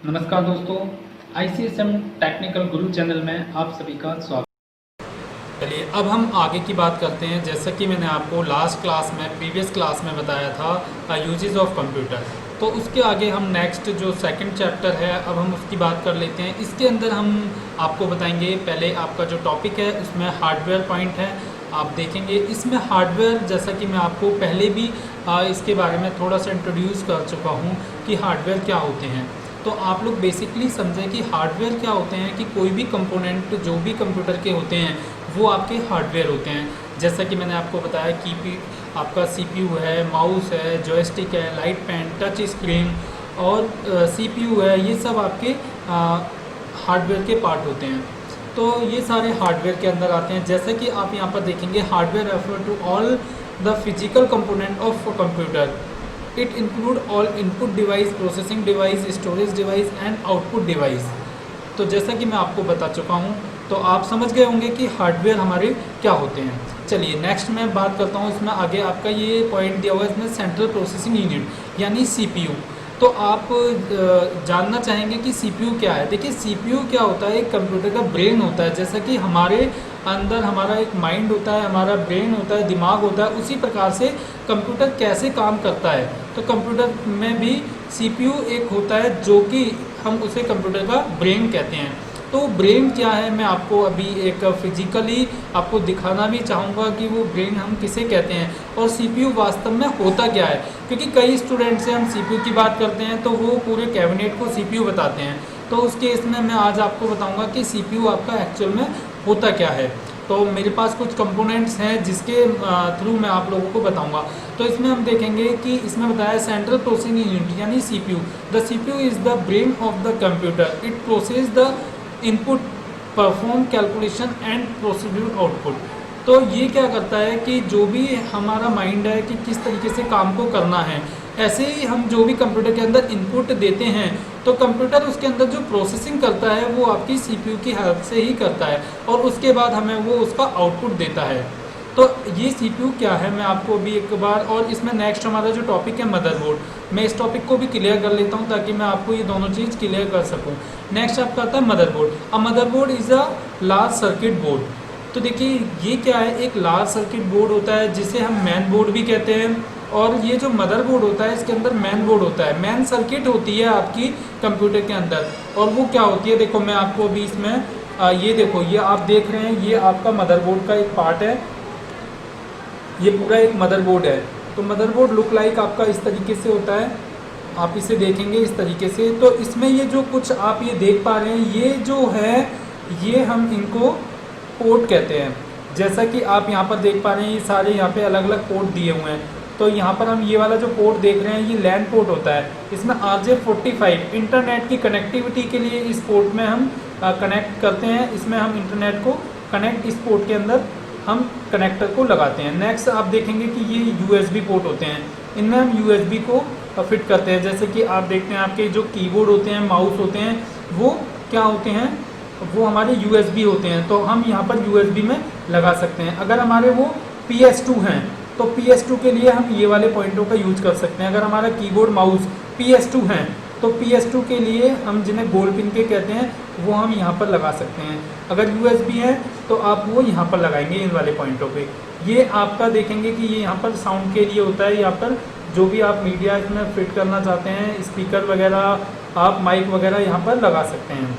नमस्कार दोस्तों, ICSM technical गुरु channel में आप सभी का स्वागत। चलिए अब हम आगे की बात करते हैं। जैसा कि मैंने आपको लास्ट क्लास में प्रीवियस क्लास में बताया था यूजेस ऑफ कंप्यूटर, तो उसके आगे हम नेक्स्ट जो सेकंड चैप्टर है अब हम उसकी बात कर लेते हैं। इसके अंदर हम आपको बताएंगे, पहले आपका जो टॉपिक है उसमें हार्डवेयर पॉइंट है, आप देखेंगे इसमें हार्डवेयर, जैसा कि मैं आपको पहले भी इसके बारे में थोड़ा सा इंट्रोड्यूस कर चुका हूँ कि हार्डवेयर क्या होते हैं। तो आप लोग बेसिकली समझें कि हार्डवेयर क्या होते हैं कि कोई भी कंपोनेंट जो भी कंप्यूटर के होते हैं वो आपके हार्डवेयर होते हैं। जैसा कि मैंने आपको बताया कि आपका CPU है, माउस है, जॉयस्टिक है, लाइट पेन, टच स्क्रीन और CPU है, ये सब आपके हार्डवेयर के पार्ट होते हैं। तो ये सारे हार्डवेयर के अंदर आते हैं। जैसे कि आप यहाँ पर देखेंगे, hardware refer to all the physical component of computer. It include all input device, processing device, storage device and output device. तो जैसा कि मैं आपको बता चुका हूँ, तो आप समझ गए होंगे कि हार्डवेयर हमारे क्या होते हैं। चलिए नेक्स्ट मैं बात करता हूँ। इसमें आगे आपका ये पॉइंट दिया हुआ है, इसमें सेंट्रल प्रोसेसिंग यूनिट यानी CPU। तो आप जानना चाहेंगे कि CPU क्या है। देखिए CPU क्या होता है, एक कंप्यूटर का ब्रेन होता है। जैसा कि हमारे अंदर हमारा एक माइंड होता है, हमारा ब्रेन होता है, दिमाग होता है, उसी प्रकार से कंप्यूटर कैसे काम करता है। तो कंप्यूटर में भी CPU एक होता है जो कि हम उसे कंप्यूटर का ब्रेन कहते हैं। तो ब्रेन क्या है, मैं आपको अभी एक फिजिकली आपको दिखाना भी चाहूँगा कि वो ब्रेन हम किसे कहते हैं और CPU वास्तव में होता क्या है। क्योंकि कई स्टूडेंट से हम CPU की बात करते हैं तो वो पूरे कैबिनेट को CPU बताते हैं। तो उस केस में मैं आज आपको बताऊंगा कि CPU आपका एक्चुअल में होता क्या है। तो मेरे पास कुछ कंपोनेंट्स हैं जिसके थ्रू मैं आप लोगों को बताऊंगा। तो इसमें हम देखेंगे कि इसमें बताया सेंट्रल प्रोसेसिंग यूनिट यानी CPU। The CPU is the brain of the computer. It process the input, perform calculation and procedure output. तो ये क्या करता है कि जो भी हमारा माइंड है कि किस तरीके से काम को करना है, ऐसे ही हम जो भी कंप्यूटर के अंदर इनपुट देते हैं तो कंप्यूटर उसके अंदर जो प्रोसेसिंग करता है वो आपकी CPU की हेल्प से ही करता है और उसके बाद हमें वो उसका आउटपुट देता है। तो ये CPU क्या है मैं आपको भी एक बार, और इसमें नेक्स्ट हमारा जो टॉपिक है मदरबोर्ड, मैं इस टॉपिक को भी क्लियर कर लेता हूँ ताकि मैं आपको ये दोनों चीज़ क्लियर कर सकूँ। नेक्स्ट आपका आता है motherboard. A motherboard is a large circuit board. तो देखिए ये क्या है, एक लार्ज सर्किट बोर्ड होता है जिसे हम मैन बोर्ड भी कहते हैं। और ये जो मदरबोर्ड होता है इसके अंदर मैन बोर्ड होता है, मैन सर्किट होती है आपकी कंप्यूटर के अंदर। और वो क्या होती है, देखो मैं आपको अभी इसमें ये देखो, ये आप देख रहे हैं, ये आपका मदरबोर्ड का एक पार्ट है, ये पूरा एक मदरबोर्ड है। तो मदरबोर्ड लुक लाइक आपका इस तरीके से होता है, आप इसे देखेंगे इस तरीके से। तो इसमें ये जो कुछ आप ये देख पा रहे हैं, ये जो है ये हम इनको पोर्ट कहते हैं। जैसा कि आप यहाँ पर देख पा रहे हैं, ये सारे यहाँ पे अलग अलग पोर्ट दिए हुए हैं। तो यहाँ पर हम ये वाला जो पोर्ट देख रहे हैं ये लैन पोर्ट होता है। इसमें RJ45 इंटरनेट की कनेक्टिविटी के लिए इस पोर्ट में हम कनेक्ट करते हैं। इसमें हम इंटरनेट को कनेक्ट, इस पोर्ट के अंदर हम कनेक्टर को लगाते हैं। नेक्स्ट आप देखेंगे कि ये USB पोर्ट होते हैं, इनमें हम USB को फिट करते हैं। जैसे कि आप देखते हैं आपके जो कीबोर्ड होते हैं, माउस होते हैं, वो क्या होते हैं, वो हमारे USB होते हैं। तो हम यहाँ पर USB में लगा सकते हैं। अगर हमारे वो PS2 हैं तो PS2 के लिए हम ये वाले पॉइंटों का यूज कर सकते हैं। अगर हमारा कीबोर्ड माउस PS2 हैं तो PS2 के लिए हम जिन्हें गोल पिन के कहते हैं वो हम यहाँ पर लगा सकते हैं। अगर USB है तो आप वो यहाँ पर लगाएंगे इन वाले पॉइंटों पे। ये आपका देखेंगे कि ये यहाँ पर साउंड के लिए होता है। यहाँ पर जो भी आप मीडिया इसमें फिट करना चाहते हैं, स्पीकर वगैरह, आप माइक वगैरह यहाँ पर लगा सकते हैं।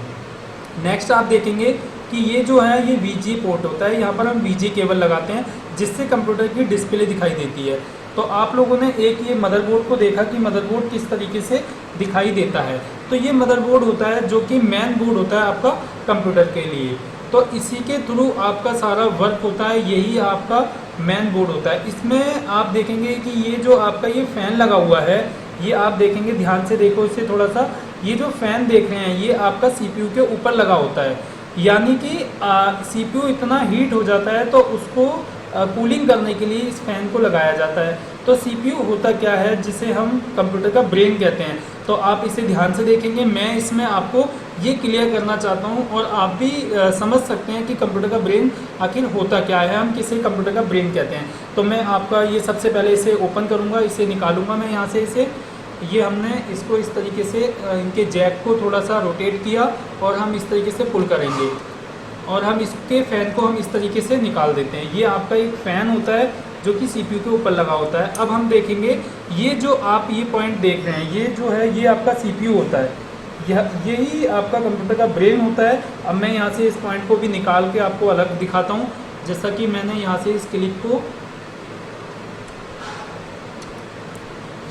नेक्स्ट आप देखेंगे कि ये जो है ये VG पोर्ट होता है। यहाँ पर हम VG केबल लगाते हैं जिससे कंप्यूटर की डिस्प्ले दिखाई देती है। तो आप लोगों ने एक ये मदरबोर्ड को देखा कि मदरबोर्ड किस तरीके से दिखाई देता है। तो ये मदरबोर्ड होता है जो कि मैन बोर्ड होता है आपका कंप्यूटर के लिए। तो इसी के थ्रू आपका सारा वर्क होता है, यही आपका मैन बोर्ड होता है। इसमें आप देखेंगे कि ये जो आपका ये फ़ैन लगा हुआ है, ये आप देखेंगे, ध्यान से देखो इसे थोड़ा सा, ये जो फ़ैन देख रहे हैं ये आपका CPU के ऊपर लगा होता है। यानी कि CPU इतना हीट हो जाता है तो उसको कूलिंग करने के लिए इस फ़ैन को लगाया जाता है। तो CPU होता क्या है, जिसे हम कंप्यूटर का ब्रेन कहते हैं। तो आप इसे ध्यान से देखेंगे, मैं इसमें आपको ये क्लियर करना चाहता हूँ और आप भी समझ सकते हैं कि कंप्यूटर का ब्रेन आखिर होता क्या है, हम किसे कंप्यूटर का ब्रेन कहते हैं। तो मैं आपका ये सबसे पहले इसे ओपन करूँगा, इसे निकालूंगा मैं यहाँ से इसे। ये हमने इसको इस तरीके से इनके जैक को थोड़ा सा रोटेट किया और हम इस तरीके से पुल करेंगे और हम इसके फ़ैन को हम इस तरीके से निकाल देते हैं। ये आपका एक फ़ैन होता है जो कि सीपीयू के ऊपर लगा होता है। अब हम देखेंगे ये जो आप ये पॉइंट देख रहे हैं, ये जो है ये आपका सीपीयू होता है, यही आपका कंप्यूटर का ब्रेन होता है। अब मैं यहाँ से इस पॉइंट को भी निकाल के आपको अलग दिखाता हूँ। जैसा कि मैंने यहाँ से इस क्लिप को,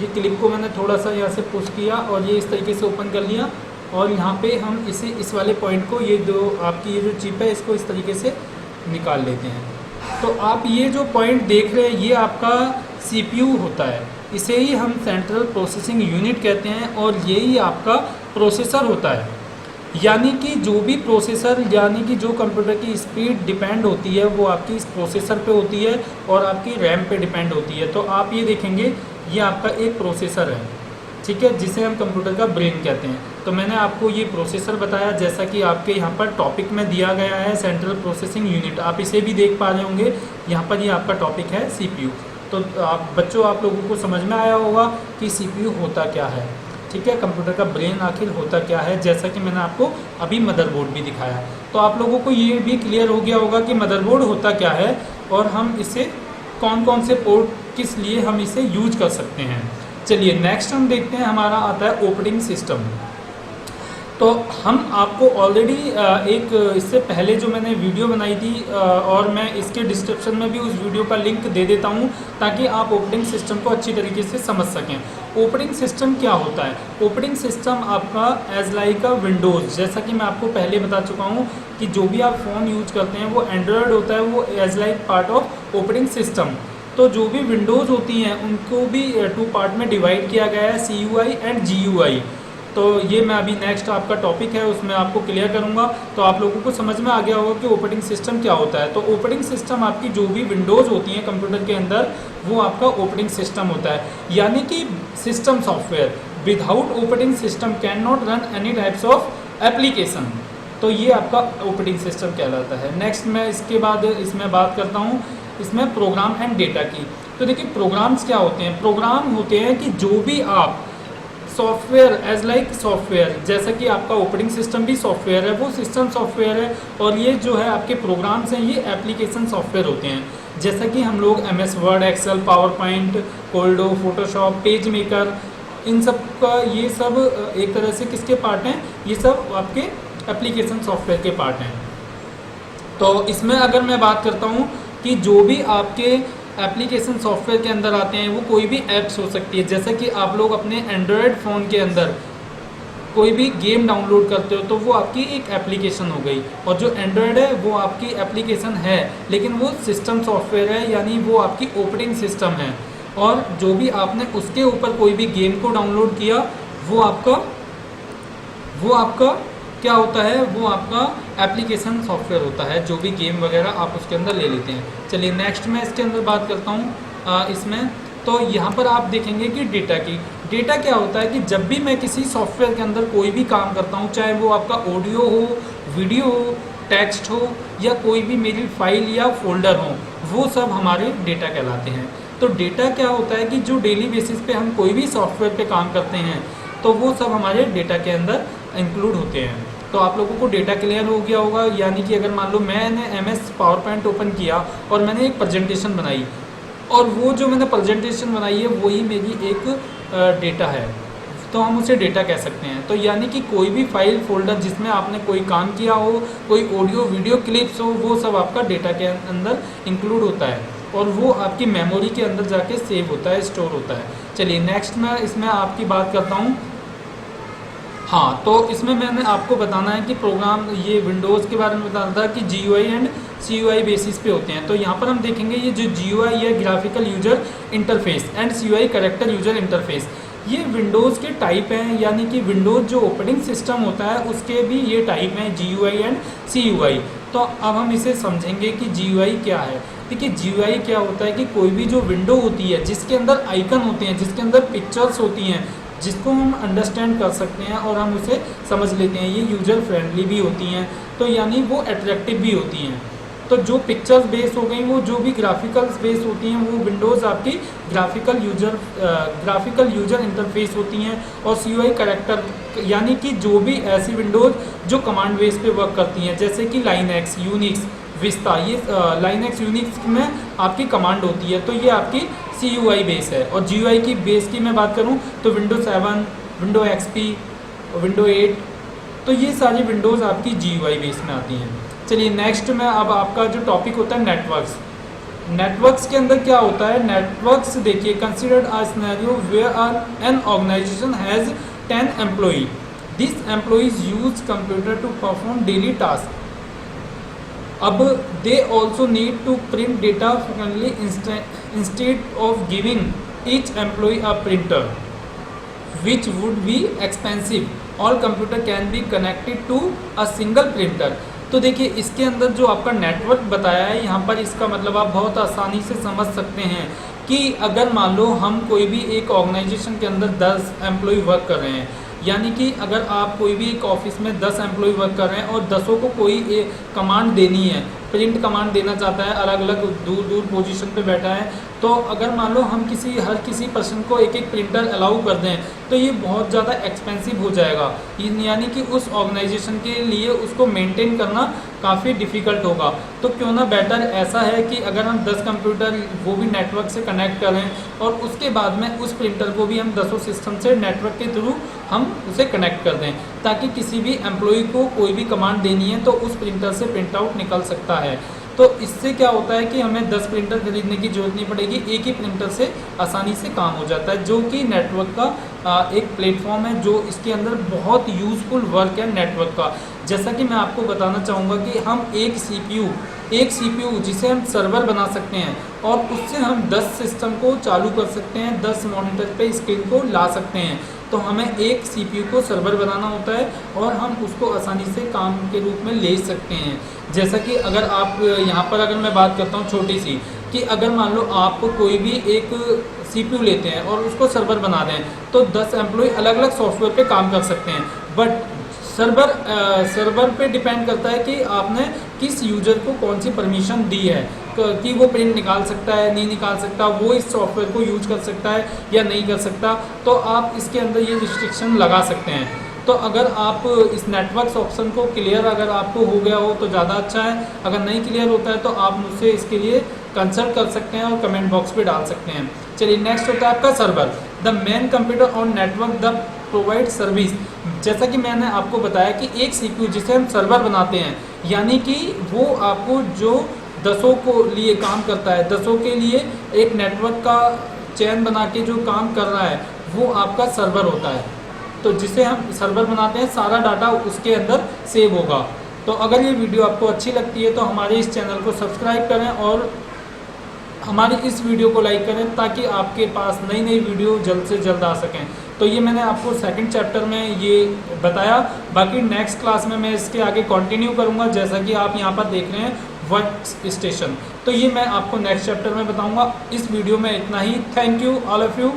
ये क्लिप को मैंने थोड़ा सा यहाँ से पुश किया और ये इस तरीके से ओपन कर लिया और यहाँ पे हम इसे इस वाले पॉइंट को, ये जो आपकी ये जो चिप है इसको इस तरीके से निकाल लेते हैं। तो आप ये जो पॉइंट देख रहे हैं ये आपका सीपीयू होता है, इसे ही हम सेंट्रल प्रोसेसिंग यूनिट कहते हैं और यही आपका प्रोसेसर होता है। यानी कि जो भी प्रोसेसर, यानी कि जो कंप्यूटर की स्पीड डिपेंड होती है वो आपकी इस प्रोसेसर पे होती है और आपकी रैम पे डिपेंड होती है। तो आप ये देखेंगे ये आपका एक प्रोसेसर है, ठीक है, जिसे हम कंप्यूटर का ब्रेन कहते हैं। तो मैंने आपको ये प्रोसेसर बताया, जैसा कि आपके यहाँ पर टॉपिक में दिया गया है सेंट्रल प्रोसेसिंग यूनिट, आप इसे भी देख पा रहे होंगे। यहाँ पर ये आपका टॉपिक है सीपीयू। तो आप बच्चों, आप लोगों को समझ में आया होगा कि सीपीयू होता क्या है, ठीक है, कंप्यूटर का ब्रेन आखिर होता क्या है, जैसा कि मैंने आपको अभी मदरबोर्ड भी दिखाया। तो आप लोगों को ये भी क्लियर हो गया होगा कि मदरबोर्ड होता क्या है और हम इसे कौन कौन से पोर्ट किस लिए हम इसे यूज कर सकते हैं। चलिए नेक्स्ट हम देखते हैं, हमारा आता है ऑपरेटिंग सिस्टम। तो हम आपको ऑलरेडी एक इससे पहले जो मैंने वीडियो बनाई थी और मैं इसके डिस्क्रिप्शन में भी उस वीडियो का लिंक दे देता हूं ताकि आप ऑपरेटिंग सिस्टम को अच्छी तरीके से समझ सकें। ऑपरेटिंग सिस्टम क्या होता है? ऑपरेटिंग सिस्टम आपका एज लाइक अ विंडोज़, जैसा कि मैं आपको पहले बता चुका हूं कि जो भी आप फ़ोन यूज करते हैं वो एंड्रॉयड होता है, वो as like part of operating system. तो जो भी विंडोज़ होती हैं उनको भी 2 पार्ट में डिवाइड किया गया है, CUI एंड GUI। तो ये मैं अभी नेक्स्ट आपका टॉपिक है उसमें आपको क्लियर करूंगा, तो आप लोगों को समझ में आ गया होगा कि ऑपरेटिंग सिस्टम क्या होता है। तो ऑपरेटिंग सिस्टम आपकी जो भी विंडोज़ होती हैं कंप्यूटर के अंदर वो आपका ऑपरेटिंग सिस्टम होता है, यानी कि system software. Without operating system can not run any types of application. तो ये आपका ऑपरेटिंग सिस्टम कहलाता है। नेक्स्ट मैं इसके बाद इसमें बात करता हूँ इसमें प्रोग्राम एंड डेटा की। तो देखिए प्रोग्राम्स क्या होते हैं? प्रोग्राम होते हैं कि जो भी आप सॉफ्टवेयर एज लाइक सॉफ्टवेयर, जैसा कि आपका ऑपरेटिंग सिस्टम भी सॉफ्टवेयर है, वो सिस्टम सॉफ्टवेयर है, और ये जो है आपके प्रोग्राम्स हैं ये एप्लीकेशन सॉफ्टवेयर होते हैं। जैसा कि हम लोग MS Word, Excel, PowerPoint, कोल्डो, फोटोशॉप, पेज मेकर, इन सब का ये सब एक तरह से किसके पार्ट हैं? ये सब आपके एप्लीकेशन सॉफ्टवेयर के पार्ट हैं। तो इसमें अगर मैं बात करता हूँ कि जो भी आपके एप्लीकेशन सॉफ्टवेयर के अंदर आते हैं वो कोई भी ऐप्स हो सकती है। जैसे कि आप लोग अपने एंड्रॉयड फ़ोन के अंदर कोई भी गेम डाउनलोड करते हो तो वो आपकी एक एप्लीकेशन हो गई, और जो एंड्रॉयड है वो आपकी एप्लीकेशन है लेकिन वो सिस्टम सॉफ्टवेयर है, यानी वो आपकी ऑपरेटिंग सिस्टम है। और जो भी आपने उसके ऊपर कोई भी गेम को डाउनलोड किया वो आपका क्या होता है? वो आपका एप्लीकेशन सॉफ्टवेयर होता है, जो भी गेम वगैरह आप उसके अंदर ले लेते हैं। चलिए नेक्स्ट मैं इसके अंदर बात करता हूँ इसमें। तो यहाँ पर आप देखेंगे कि डेटा की, डेटा क्या होता है कि जब भी मैं किसी सॉफ्टवेयर के अंदर कोई भी काम करता हूँ, चाहे वो आपका ऑडियो हो, वीडियो हो, टेक्स्ट हो, या कोई भी मेरी फाइल या फोल्डर हो, वो सब हमारे डेटा कहलाते हैं। तो डेटा क्या होता है कि जो डेली बेसिस पे हम कोई भी सॉफ्टवेयर पे काम करते हैं तो वो सब हमारे डेटा के अंदर इंक्लूड होते हैं। तो आप लोगों को डेटा क्लियर हो गया होगा। यानी कि अगर मान लो मैंने MS पावर पॉइंट ओपन किया और मैंने एक प्रेजेंटेशन बनाई, और वो जो मैंने प्रेजेंटेशन बनाई है वही मेरी एक डेटा है, तो हम उसे डेटा कह सकते हैं। तो यानी कि कोई भी फाइल फोल्डर जिसमें आपने कोई काम किया हो, कोई ऑडियो वीडियो क्लिप्स हो, वो सब आपका डेटा के अंदर इंक्लूड होता है और वो आपकी मेमोरी के अंदर जाके सेव होता है, स्टोर होता है। चलिए नेक्स्ट मैं इसमें आपकी बात करता हूँ। हाँ, तो इसमें मैंने आपको बताना है कि प्रोग्राम, ये विंडोज़ के बारे में बताना था कि GUI एंड CUI बेसिस पे होते हैं। तो यहाँ पर हम देखेंगे ये जो GUI है graphical user interface and CUI character user interface, ये विंडोज़ के टाइप हैं। यानी कि विंडोज़ जो ऑपरेटिंग सिस्टम होता है उसके भी ये टाइप हैं, GUI एंड CUI। तो अब हम इसे समझेंगे कि GUI क्या है। देखिए GUI क्या होता है कि कोई भी जो विंडो होती है जिसके अंदर आइकन होते हैं, जिसके अंदर पिक्चर्स होती हैं, जिसको हम अंडरस्टैंड कर सकते हैं और हम उसे समझ लेते हैं, ये यूज़र फ्रेंडली भी होती हैं, तो यानी वो अट्रैक्टिव भी होती हैं। तो जो पिक्चर्स बेस हो गई, वो जो भी ग्राफिकल्स बेस होती हैं, वो विंडोज़ आपकी ग्राफिकल यूजर इंटरफेस होती हैं और CUI कैरेक्टर, यानी कि जो भी ऐसी विंडोज़ जो कमांड बेस पे वर्क करती हैं, जैसे कि लाइनक्स, यूनिक्स, विस्ता, ये लाइनक्स यूनिक्स में आपकी कमांड होती है, तो ये आपकी CUI बेस है। और GUI की बेस की मैं बात करूँ तो विंडोज 7, विंडो XP, विंडो 8, तो ये सारी विंडोज़ आपकी GUI बेस में आती हैं। चलिए नेक्स्ट में अब आपका जो टॉपिक होता है नेटवर्क्स। नेटवर्क्स के अंदर क्या होता है? नेटवर्क्स देखिए, considered a scenario where an organisation has 10 employee. This employees use computer to perform daily task. अब they also need to print data frequently instead of giving each employee a printer which would be expensive. All computer can be connected to a single printer. तो देखिए इसके अंदर जो आपका network बताया है यहाँ पर, इसका मतलब आप बहुत आसानी से समझ सकते हैं कि अगर मान लो हम कोई भी एक ऑर्गेनाइजेशन के अंदर 10 एम्प्लॉय वर्क कर रहे हैं, यानी कि अगर आप कोई भी एक ऑफिस में 10 एम्प्लॉय वर्क कर रहे हैं और 10 को कोई एक कमांड देनी है, प्रिंट कमांड देना चाहता है, अलग अलग दूर दूर पोजीशन पे बैठा है, तो अगर मान लो हम हर किसी पर्सन को एक एक प्रिंटर अलाउ कर दें तो ये बहुत ज़्यादा एक्सपेंसिव हो जाएगा, यानी कि उस ऑर्गेनाइजेशन के लिए उसको मेंटेन करना काफ़ी डिफ़िकल्ट होगा। तो क्यों ना बेटर ऐसा है कि अगर हम 10 कंप्यूटर वो भी नेटवर्क से कनेक्ट करें और उसके बाद में उस प्रिंटर को भी हम 10 सिस्टम से नेटवर्क के थ्रू हम उसे कनेक्ट कर दें, ताकि किसी भी एम्प्लॉय को कोई भी कमांड देनी है तो उस प्रिंटर से प्रिंट आउट निकल सकता है। तो इससे क्या होता है कि हमें 10 प्रिंटर खरीदने की जरूरत नहीं पड़ेगी, एक ही प्रिंटर से आसानी से काम हो जाता है, जो कि नेटवर्क का एक प्लेटफॉर्म है, जो इसके अंदर बहुत यूज़फुल वर्क है नेटवर्क का। जैसा कि मैं आपको बताना चाहूँगा कि हम एक CPU जिसे हम सर्वर बना सकते हैं और उससे हम 10 सिस्टम को चालू कर सकते हैं, 10 मॉनिटर पे स्क्रीन को ला सकते हैं। तो हमें एक CPU को सर्वर बनाना होता है और हम उसको आसानी से काम के रूप में ले सकते हैं। जैसा कि अगर आप यहाँ पर अगर मैं बात करता हूँ छोटी सी, कि अगर मान लो आप कोई भी एक CPU लेते हैं और उसको सर्वर बना दें तो 10 एम्प्लॉय अलग अलग सॉफ्टवेयर पे काम कर सकते हैं, बट सर्वर पे डिपेंड करता है कि आपने किस यूजर को कौन सी परमिशन दी है कि वो प्रिंट निकाल सकता है, नहीं निकाल सकता, वो इस सॉफ्टवेयर को यूज कर सकता है या नहीं कर सकता। तो आप इसके अंदर ये रिस्ट्रिक्शन लगा सकते हैं। तो अगर आप इस नेटवर्क्स ऑप्शन को क्लियर अगर आपको हो गया हो तो ज़्यादा अच्छा है, अगर नहीं क्लियर होता है तो आप मुझसे इसके लिए कंसल्ट कर सकते हैं और कमेंट बॉक्स पे डाल सकते हैं। चलिए नेक्स्ट होता है आपका server. The main computer on network the provide service. जैसा कि मैंने आपको बताया कि एक CPU जिसे हम सर्वर बनाते हैं, यानी कि वो आपको जो 10 को लिए काम करता है, 10 के लिए एक नेटवर्क का चैन बना के जो काम कर रहा है वो आपका सर्वर होता है। तो जिसे हम सर्वर बनाते हैं सारा डाटा उसके अंदर सेव होगा। तो अगर ये वीडियो आपको अच्छी लगती है तो हमारे इस चैनल को सब्सक्राइब करें और हमारी इस वीडियो को लाइक करें, ताकि आपके पास नई नई वीडियो जल्द से जल्द आ सकें। तो ये मैंने आपको सेकंड चैप्टर में ये बताया, बाकी नेक्स्ट क्लास में मैं इसके आगे कंटिन्यू करूँगा। जैसा कि आप यहाँ पर देख रहे हैं वर्क स्टेशन, तो ये मैं आपको नेक्स्ट चैप्टर में बताऊँगा। इस वीडियो में इतना ही। Thank you all of you.